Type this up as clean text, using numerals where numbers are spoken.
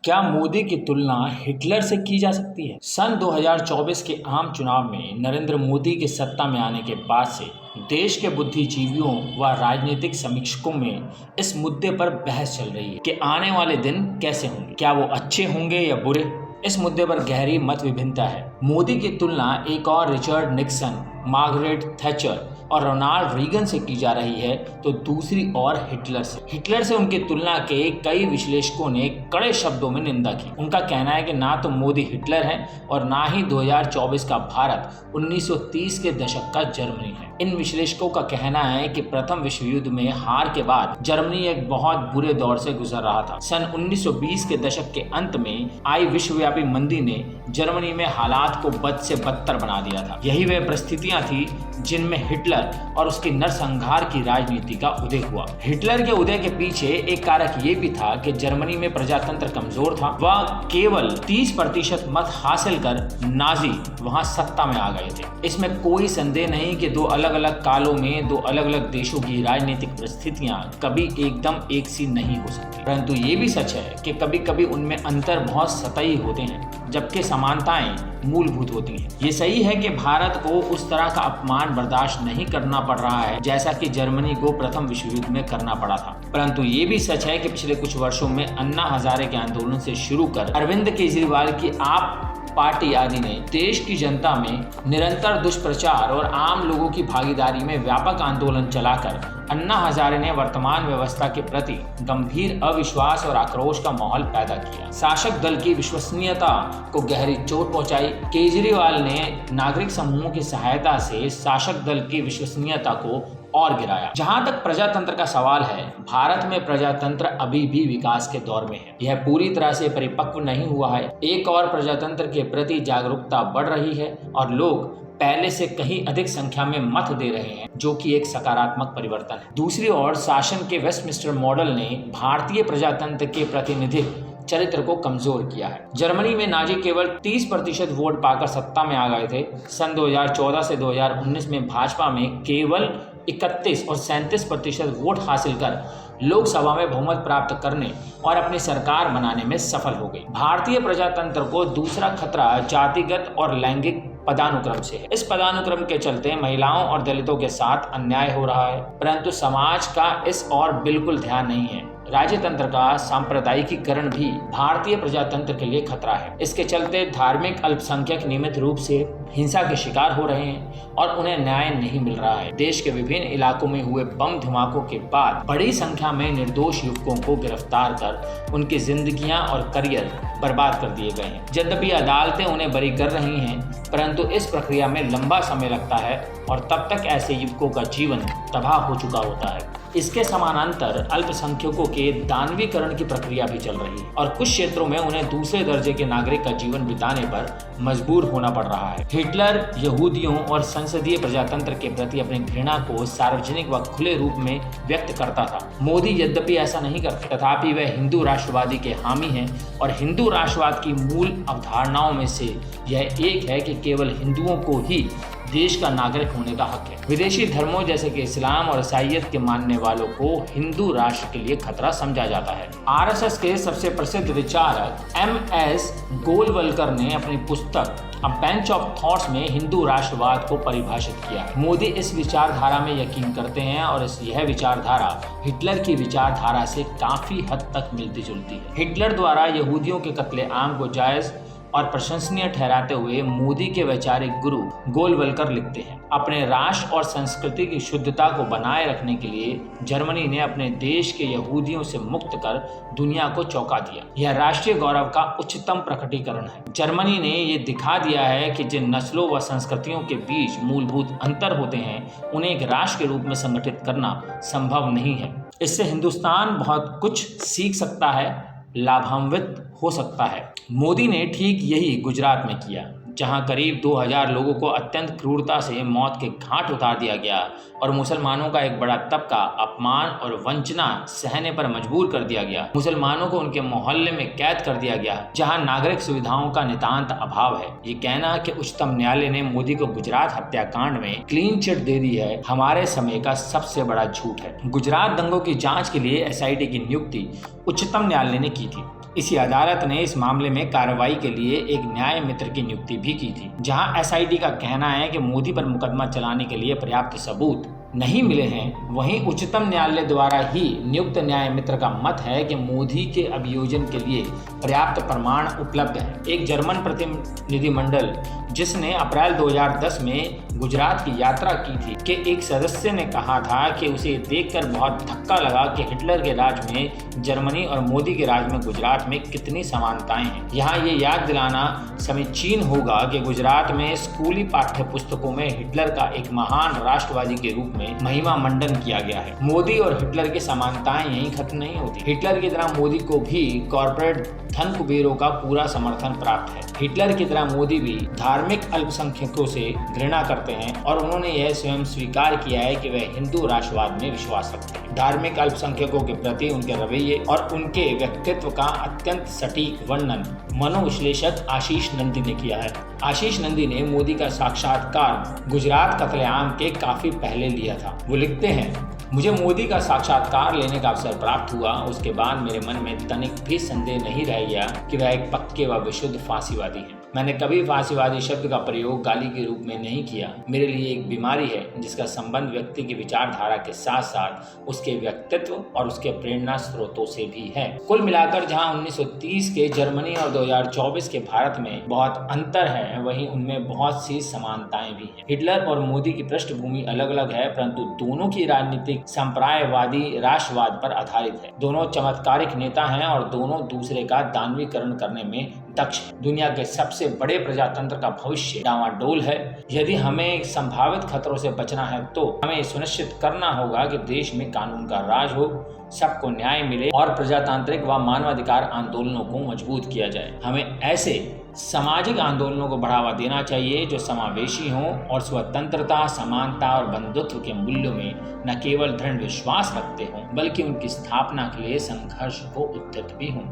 क्या मोदी की तुलना हिटलर से की जा सकती है? सन 2024 के आम चुनाव में नरेंद्र मोदी के सत्ता में आने के बाद से देश के बुद्धिजीवियों व राजनीतिक समीक्षकों में इस मुद्दे पर बहस चल रही है कि आने वाले दिन कैसे होंगे, क्या वो अच्छे होंगे या बुरे। इस मुद्दे पर गहरी मत विभिन्नता है। मोदी की तुलना एक और रिचर्ड निक्सन, मार्गरेट थैचर और रोनाल्ड रीगन से की जा रही है तो दूसरी और हिटलर से उनकी तुलना के कई विश्लेषकों ने कड़े शब्दों में निंदा की। उनका कहना है कि ना तो मोदी हिटलर है और ना ही 2024 का भारत 1930 के दशक का जर्मनी है। इन विश्लेषकों का कहना है कि प्रथम विश्व युद्ध में हार के बाद जर्मनी एक बहुत बुरे दौर से गुजर रहा था। सन 1920 के दशक के अंत में आई विश्वव्यापी मंदी ने जर्मनी में हालात को बद से बदतर बना दिया था। यही वह परिस्थितियां थी जिनमें हिटलर और उसकी नरसंहार की राजनीति का उदय हुआ। हिटलर के उदय के पीछे एक कारक ये भी था कि जर्मनी में प्रजातंत्र कमजोर था। वह केवल 30% मत हासिल कर नाजी वहां सत्ता में आ गए थे। इसमें कोई संदेह नहीं कि दो अलग अलग कालों में दो अलग अलग देशों की राजनीतिक परिस्थितियां कभी एकदम एक सी नहीं हो सकती, परंतु ये भी सच है कि कभी कभी उनमें अंतर बहुत सतही होते हैं जबकि समानताएं मूलभूत होती हैं। ये सही है कि भारत को उस तरह का अपमान बर्दाश्त नहीं करना पड़ रहा है जैसा कि जर्मनी को प्रथम विश्व युद्ध में करना पड़ा था, परंतु ये भी सच है कि पिछले कुछ वर्षों में अन्ना हजारे के आंदोलन से शुरू कर अरविंद केजरीवाल की आप पार्टी आदि ने देश की जनता में निरंतर दुष्प्रचार और आम लोगों की भागीदारी में व्यापक आंदोलन चलाकर अन्ना हजारे ने वर्तमान व्यवस्था के प्रति गंभीर अविश्वास और आक्रोश का माहौल पैदा किया। शासक दल की विश्वसनीयता को गहरी चोट पहुंचाई। केजरीवाल ने नागरिक समूहों की सहायता से शासक दल की विश्वसनीयता को और गिराया। जहां तक प्रजातंत्र का सवाल है, भारत में प्रजातंत्र अभी भी विकास के दौर में है। यह पूरी तरह से परिपक्व नहीं हुआ है। एक और प्रजातंत्र के प्रति जागरूकता बढ़ रही है और लोग पहले से कहीं अधिक संख्या में मत दे रहे हैं, जो कि एक सकारात्मक परिवर्तन है। दूसरी ओर शासन के वेस्टमिंस्टर मॉडल ने भारतीय प्रजातंत्र के प्रतिनिधित्व चरित्र को कमजोर किया है। जर्मनी में नाजी केवल 30% वोट पाकर सत्ता में आ गए थे। सन 2014 से 2019 में भाजपा में केवल 31 और 37% वोट हासिल कर लोकसभा में बहुमत प्राप्त करने और अपनी सरकार बनाने में सफल हो गई। भारतीय प्रजातंत्र को दूसरा खतरा जातिगत और लैंगिक पदानुक्रम से है। इस पदानुक्रम के चलते महिलाओं और दलितों के साथ अन्याय हो रहा है, परंतु समाज का इस ओर बिल्कुल ध्यान नहीं है। राज्यतंत्र का सांप्रदायिकीकरण भी भारतीय प्रजातंत्र के लिए खतरा है। इसके चलते धार्मिक अल्पसंख्यक नियमित रूप से हिंसा के शिकार हो रहे हैं और उन्हें न्याय नहीं मिल रहा है। देश के विभिन्न इलाकों में हुए बम धमाकों के बाद बड़ी संख्या में निर्दोष युवकों को गिरफ्तार कर उनकी जिंदगियां और करियर बर्बाद कर दिए गए हैं। यद्यपि अदालतें उन्हें बरी कर रही हैं, परंतु इस प्रक्रिया में लंबा समय लगता है और तब तक ऐसे युवकों का जीवन तबाह हो चुका होता है। इसके समानांतर अल्पसंख्यकों के दानवीकरण की प्रक्रिया भी चल रही है और कुछ क्षेत्रों में उन्हें दूसरे दर्जे के नागरिक का जीवन बिताने पर मजबूर होना पड़ रहा है। हिटलर यहूदियों और संसदीय प्रजातंत्र के प्रति अपनी घृणा को सार्वजनिक व खुले रूप में व्यक्त करता था। मोदी यद्यपि ऐसा नहीं करते, तथापि वह हिंदू राष्ट्रवादी के हामी हैं और हिंदू राष्ट्रवाद की मूल अवधारणाओं में से यह एक है कि केवल हिंदुओं को ही देश का नागरिक होने का हक है। विदेशी धर्मों जैसे कि इस्लाम और ईसाईयत के मानने वालों को हिंदू राष्ट्र के लिए खतरा समझा जाता है। आरएसएस के सबसे प्रसिद्ध विचारक एमएस गोलवलकर ने अपनी पुस्तक अ बेंच ऑफ थॉट्स में हिंदू राष्ट्रवाद को परिभाषित किया है। मोदी इस विचारधारा में यकीन करते हैं और यह विचारधारा हिटलर की विचारधारा से काफी हद तक मिलती जुलती है। हिटलर द्वारा यहूदियों के कत्लेआम को जायज और प्रशंसनीय ठहराते हुए मोदी के वैचारिक गुरु गोलवलकर लिखते हैं, अपने राष्ट्र और संस्कृति की शुद्धता को बनाए रखने के लिए जर्मनी ने अपने देश के यहूदियों से मुक्त कर दुनिया को चौंका दिया। यह राष्ट्रीय गौरव का उच्चतम प्रकटीकरण है। जर्मनी ने ये दिखा दिया है कि जिन नस्लों व संस्कृतियों के बीच मूलभूत अंतर होते हैं उन्हें एक राष्ट्र के रूप में संगठित करना संभव नहीं है। इससे हिंदुस्तान बहुत कुछ सीख सकता है, लाभान्वित हो सकता है। मोदी ने ठीक यही गुजरात में किया, जहां करीब 2000 लोगों को अत्यंत क्रूरता से मौत के घाट उतार दिया गया और मुसलमानों का एक बड़ा तबका अपमान और वंचना सहने पर मजबूर कर दिया गया। मुसलमानों को उनके मोहल्ले में कैद कर दिया गया, जहां नागरिक सुविधाओं का नितांत अभाव है। ये कहना कि उच्चतम न्यायालय ने मोदी को गुजरात हत्याकांड में क्लीन चिट दे दी है, हमारे समय का सबसे बड़ा झूठ है। गुजरात दंगों की जांच के लिए एसआईटी की नियुक्ति उच्चतम न्यायालय ने की थी। इसी अदालत ने इस मामले में कार्रवाई के लिए एक न्याय मित्र की नियुक्ति भी की थी। जहां एसआईटी का कहना है कि मोदी पर मुकदमा चलाने के लिए पर्याप्त सबूत नहीं मिले हैं, वहीं उच्चतम न्यायालय द्वारा ही नियुक्त न्याय मित्र का मत है कि मोदी के अभियोजन के लिए पर्याप्त प्रमाण उपलब्ध है। एक जर्मन प्रतिनिधिमंडल जिसने अप्रैल 2010 में गुजरात की यात्रा की थी के एक सदस्य ने कहा था कि उसे देखकर बहुत धक्का लगा कि हिटलर के राज में जर्मनी और मोदी के राज में गुजरात में कितनी समानताएं हैं। यहाँ ये याद दिलाना समीचीन होगा कि गुजरात में स्कूली पाठ्य पुस्तकों में हिटलर का एक महान राष्ट्रवादी के रूप में महिमा मंडन किया गया है। मोदी और हिटलर की समानताएं यहीं खत्म नहीं होती। हिटलर की तरह मोदी को भी कॉर्पोरेट धन कुबेरों का पूरा समर्थन प्राप्त है। हिटलर की तरह मोदी भी धार्मिक अल्पसंख्यकों से घृणा करते हैं और उन्होंने यह स्वयं स्वीकार किया है कि वह हिंदू राष्ट्रवाद में विश्वास रखते हैं। धार्मिक अल्पसंख्यकों के प्रति उनके रवैये और उनके व्यक्तित्व का अत्यंत सटीक वर्णन मनोविश्लेषक आशीष नंदी ने किया है। आशीष नंदी ने मोदी का साक्षात्कार गुजरात कत्लेआम के काफी पहले लिया था। वो लिखते हैं, मुझे मोदी का साक्षात्कार लेने का अवसर प्राप्त हुआ। उसके बाद मेरे मन में तनिक भी संदेह नहीं रह गया कि वह एक पक्के व विशुद्ध फांसीवादी है। मैंने कभी फांसीवादी शब्द का प्रयोग गाली के रूप में नहीं किया। मेरे लिए एक बीमारी है जिसका संबंध व्यक्ति की विचारधारा के साथ साथ उसके व्यक्तित्व और उसके प्रेरणा स्रोतों से भी है। कुल मिलाकर जहां 1930 के जर्मनी और 2024 के भारत में बहुत अंतर है, वहीं उनमें बहुत सी समानताएं भी हैं। हिटलर और मोदी की पृष्ठभूमि अलग अलग है, परंतु दोनों की राजनीतिक संप्रदायवादी राष्ट्रवाद पर आधारित है। दोनों चमत्कारिक नेता हैं और दोनों दूसरे का दानवीकरण करने में दक्ष है। दुनिया के सबसे बड़े प्रजातंत्र का भविष्य डावाडोल है। यदि हमें संभावित खतरों से बचना है तो हमें सुनिश्चित करना होगा कि देश में कानून का राज हो, सबको न्याय मिले और प्रजातांत्रिक व मानवाधिकार आंदोलनों को मजबूत किया जाए। हमें ऐसे सामाजिक आंदोलनों को बढ़ावा देना चाहिए जो समावेशी हों और स्वतंत्रता, समानता और बंधुत्व के मूल्यों में न केवल दृढ़ विश्वास रखते हों, बल्कि उनकी स्थापना के लिए संघर्ष को उद्यत भी हों।